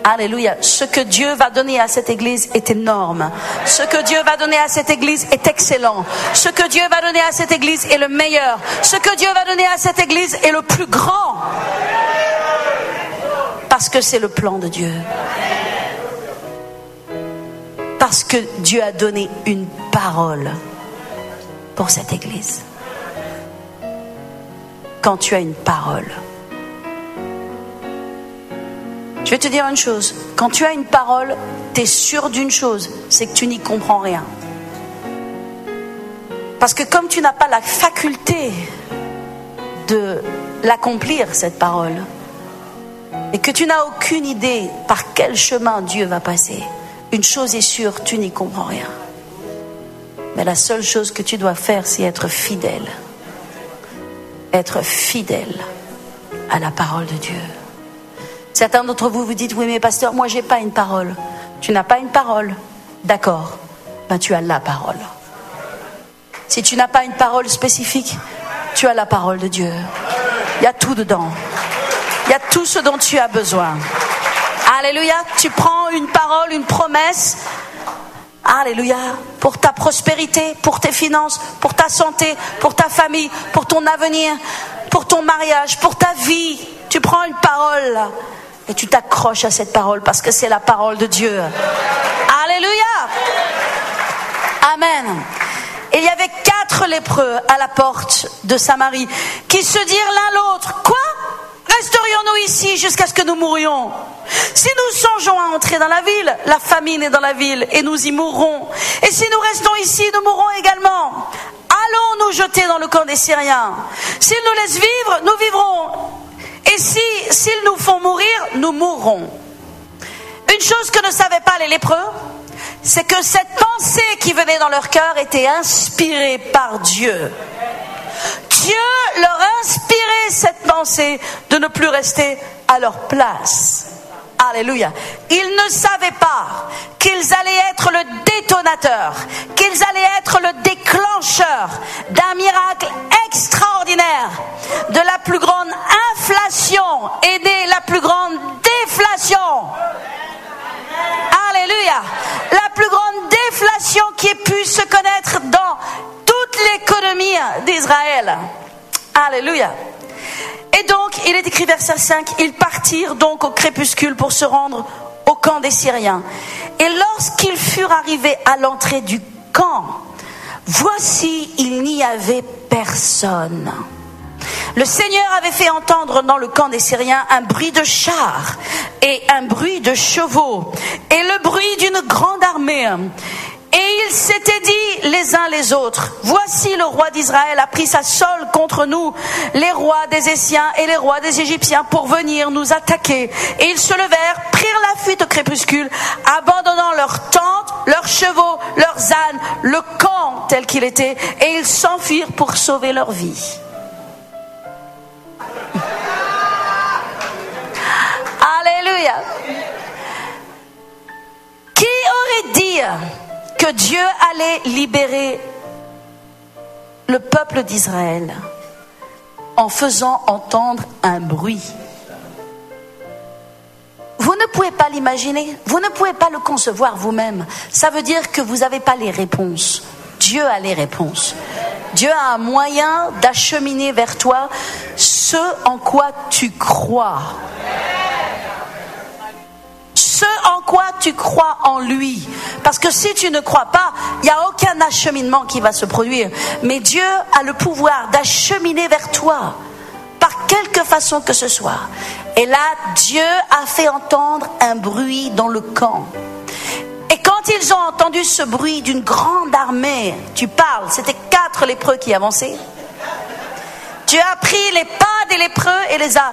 Alléluia. Ce que Dieu va donner à cette église est énorme. Ce que Dieu va donner à cette église est excellent. Ce que Dieu va donner à cette église est le meilleur. Ce que Dieu va donner à cette église est le plus grand. Parce que c'est le plan de Dieu. Parce que Dieu a donné une parole pour cette église. Quand tu as une parole, je vais te dire une chose, quand tu as une parole, tu es sûr d'une chose, c'est que tu n'y comprends rien. Parce que comme tu n'as pas la faculté de l'accomplir, cette parole, et que tu n'as aucune idée par quel chemin Dieu va passer, une chose est sûre, tu n'y comprends rien. Mais la seule chose que tu dois faire, c'est être fidèle. Être fidèle à la parole de Dieu. Certains d'entre vous vous dites, oui mais pasteur, moi j'ai pas une parole. Tu n'as pas une parole, d'accord, ben tu as la parole. Si tu n'as pas une parole spécifique, tu as la parole de Dieu. Il y a tout dedans. Il y a tout ce dont tu as besoin. Alléluia, tu prends une parole, une promesse. Alléluia. Pour ta prospérité, pour tes finances, pour ta santé, pour ta famille, pour ton avenir, pour ton mariage, pour ta vie. Tu prends une parole et tu t'accroches à cette parole parce que c'est la parole de Dieu. Alléluia. Amen. Il y avait 4 lépreux à la porte de Samarie qui se dirent l'un l'autre: quoi? Resterions-nous ici jusqu'à ce que nous mourions? Si nous songeons à entrer dans la ville, la famine est dans la ville et nous y mourrons. Et si nous restons ici, nous mourrons également. Allons nous jeter dans le camp des Syriens. S'ils nous laissent vivre, nous vivrons. Et s'ils nous font mourir, nous mourrons. Une chose que ne savaient pas les lépreux, c'est que cette pensée qui venait dans leur cœur était inspirée par Dieu. Dieu leur inspirait cette pensée de ne plus rester à leur place. Alléluia. Ils ne savaient pas qu'ils allaient être le détonateur, qu'ils allaient être le déclencheur d'un miracle extraordinaire. De la plus grande inflation est née la plus grande déflation. Alléluia. La plus grande déflation qui ait pu se connaître dans toute l'économie d'Israël. Alléluia. Et donc, il est écrit verset 5, ils partirent donc au crépuscule pour se rendre au camp des Syriens. Et lorsqu'ils furent arrivés à l'entrée du camp, voici, il n'y avait personne. Le Seigneur avait fait entendre dans le camp des Syriens un bruit de chars et un bruit de chevaux et le bruit d'une grande armée. Et ils s'étaient dit les uns les autres: voici le roi d'Israël a pris sa solde contre nous, les rois des Essiens et les rois des Égyptiens, pour venir nous attaquer. Et ils se levèrent, prirent la fuite au crépuscule, abandonnant leurs tentes, leurs chevaux, leurs ânes, le camp tel qu'il était, et ils s'enfuirent pour sauver leur vie. Alléluia. Qui aurait dit que Dieu allait libérer le peuple d'Israël en faisant entendre un bruit? Vous ne pouvez pas l'imaginer, vous ne pouvez pas le concevoir vous-même. Ça veut dire que vous n'avez pas les réponses. Dieu a les réponses. Dieu a un moyen d'acheminer vers toi ce en quoi tu crois. Ce en quoi tu crois en lui. Parce que si tu ne crois pas, il n'y a aucun acheminement qui va se produire. Mais Dieu a le pouvoir d'acheminer vers toi, par quelque façon que ce soit. Et là, Dieu a fait entendre un bruit dans le camp. Et quand ils ont entendu ce bruit d'une grande armée, tu parles, c'était 4 lépreux qui avançaient. Dieu a pris les pas des lépreux et les a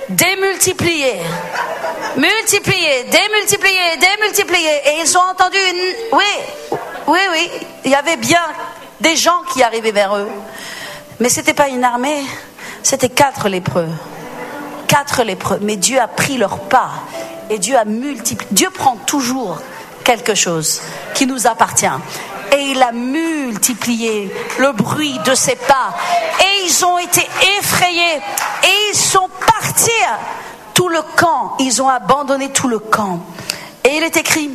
démultipliés. Multipliés, démultipliés, démultipliés. Et ils ont entendu oui, il y avait bien des gens qui arrivaient vers eux. Mais c'était pas une armée, c'était 4 lépreux. 4 lépreux. Mais Dieu a pris leurs pas et Dieu a multiplié. Dieu prend toujours quelque chose qui nous appartient. Et il a multiplié le bruit de ses pas. Et ils ont été effrayés. Et ils sont partis. Tout le camp. Ils ont abandonné tout le camp. Et il est écrit: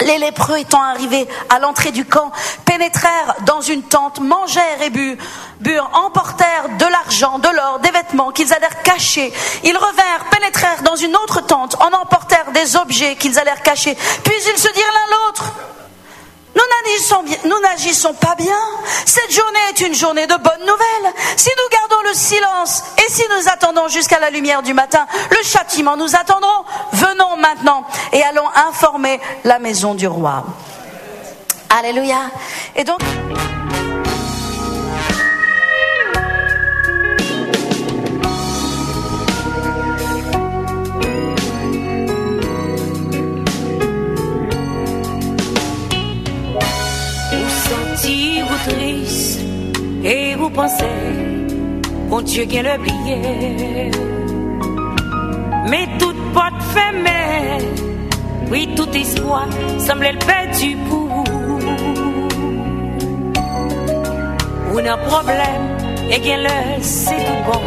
les lépreux étant arrivés à l'entrée du camp, pénétrèrent dans une tente, mangèrent et burent, emportèrent de l'argent, de l'or, des vêtements qu'ils allèrent cacher. Ils revinrent, pénétrèrent dans une autre tente, en emportèrent des objets qu'ils allèrent cacher. Puis ils se dirent l'un l'autre: nous n'agissons pas bien. Cette journée est une journée de bonnes nouvelles. Si nous gardons le silence et si nous attendons jusqu'à la lumière du matin, le châtiment nous attendrons. Venons maintenant et allons informer la maison du roi. Alléluia. Et donc... triste et vous pensez bon Dieu qui le billet, mais toute porte fermée, oui, tout espoir semble perdu pour vous. Ou un problème et bien le c'est tout bon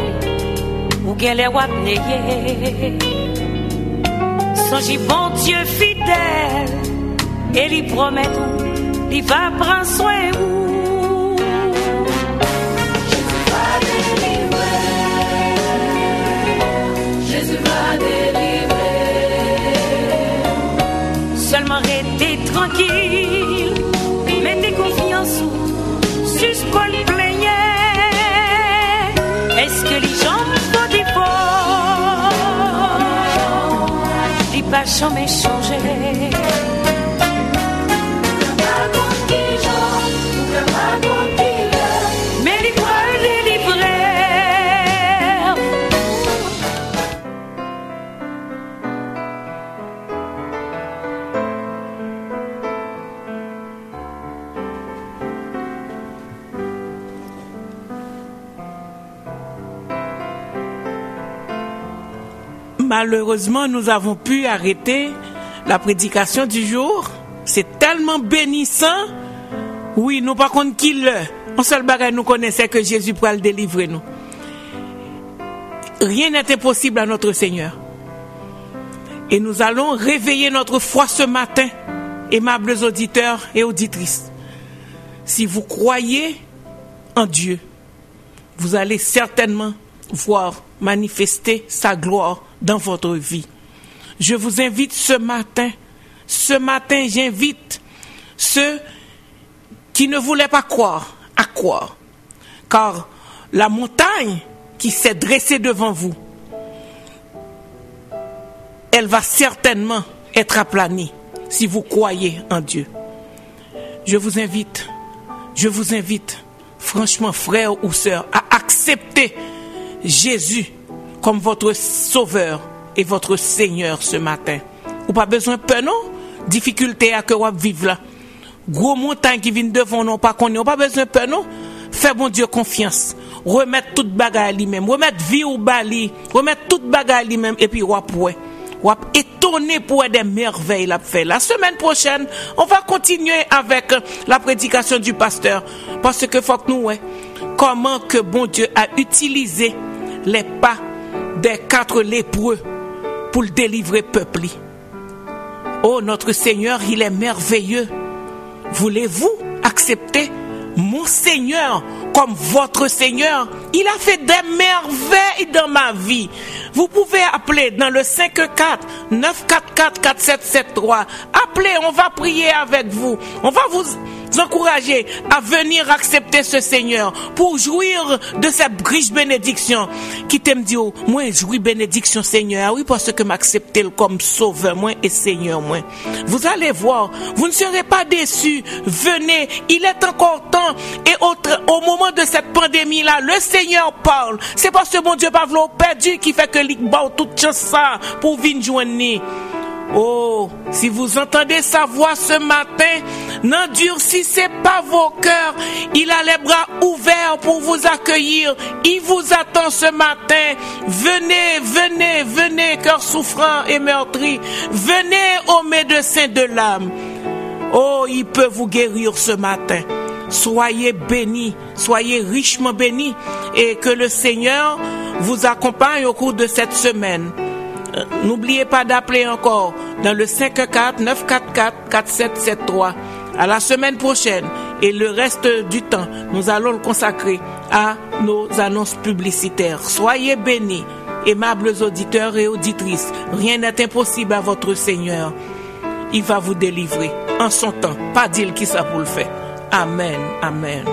ou bien les wap neye Songe bon Dieu fidèle, et lui promet tout, il va prendre soin de vous. Jésus va délivrer. Seulement restez tranquille, mettez confiance sur ce qu'on plaignait. Est-ce que les gens vont des forts? Les pas jamais changé. Mais les voix délivrées. Malheureusement, nous avons pu arrêter la prédication du jour. C'est tellement bénissant. Oui, nous par contre qui le. Un seul bagage nous connaissait que Jésus pourra le délivrer nous. Rien n'est impossible à notre Seigneur. Et nous allons réveiller notre foi ce matin, aimables auditeurs et auditrices. Si vous croyez en Dieu, vous allez certainement voir manifester sa gloire dans votre vie. Je vous invite ce matin, j'invite ceux qui ne voulaient pas croire à croire. Car la montagne qui s'est dressée devant vous, elle va certainement être aplanie si vous croyez en Dieu. Je vous invite, franchement, frères ou sœurs, à accepter Jésus comme votre sauveur et votre Seigneur ce matin. Ou pas besoin de peur, non? Difficulté à que vous vivez là. Gros montagne qui viennent devant nous, pas qu'on n'a pas besoin de peur, non? Fais bon Dieu confiance. Remettre toute bagarre à lui-même. Remettre vie au bali. Remettre toute bagarre à lui-même. Et puis, wap étonné pour des merveilles l'a fait. La semaine prochaine, on va continuer avec la prédication du pasteur. Parce que faut que nous, comment que bon Dieu a utilisé les pas des 4 lépreux pour le délivrer peuple. Oh, notre Seigneur, il est merveilleux. Voulez-vous accepter mon Seigneur comme votre Seigneur? Il a fait des merveilles dans ma vie. Vous pouvez appeler dans le 514-944-4773. Appelez, on va prier avec vous. On va vous encourager à venir accepter ce Seigneur pour jouir de cette riche bénédiction qui t'aime dire, moi jouis bénédiction Seigneur, oui, parce que m'accepter comme sauveur moi et Seigneur moi. Vous allez voir, vous ne serez pas déçus. Venez, il est encore temps. Et au moment de cette pandémie là, le Seigneur parle. C'est parce que mon Dieu pas voulu perdu qui fait que l'il bat toute chance ça pour venir joindre. Oh, si vous entendez sa voix ce matin, n'endurcissez pas vos cœurs. Il a les bras ouverts pour vous accueillir. Il vous attend ce matin. Venez, venez, venez, cœur souffrant et meurtri. Venez au médecin de l'âme. Oh, il peut vous guérir ce matin. Soyez bénis, soyez richement bénis et que le Seigneur vous accompagne au cours de cette semaine. N'oubliez pas d'appeler encore dans le 514-944-4773. À la semaine prochaine et le reste du temps, nous allons le consacrer à nos annonces publicitaires. Soyez bénis, aimables auditeurs et auditrices. Rien n'est impossible à votre Seigneur. Il va vous délivrer en son temps. Pas dire qui ça vous le fait. Amen, amen.